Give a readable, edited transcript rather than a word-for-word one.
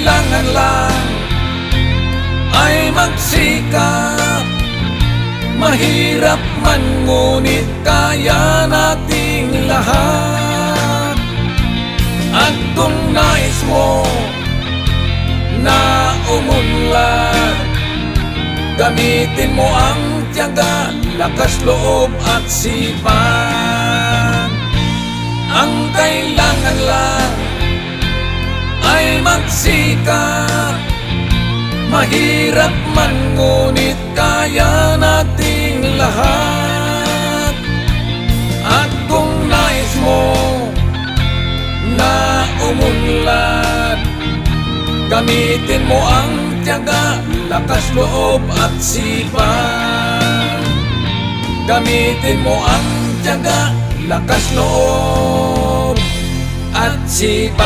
kailangan lang ay magsikap. Mahirap man ngunit kaya nating lahat. At kung nais mo na umunlad, gamitin mo ang tiyaga, lakas loob at sipag. Ang kailangan lang ay magsikap. Mahirap man ngunit kaya nating lahat. At kung nais mo na umunlad, gamitin mo ang tiyaga, lakas loob at sipag. Gamitin mo ang tiyaga, lakas loob at sipag.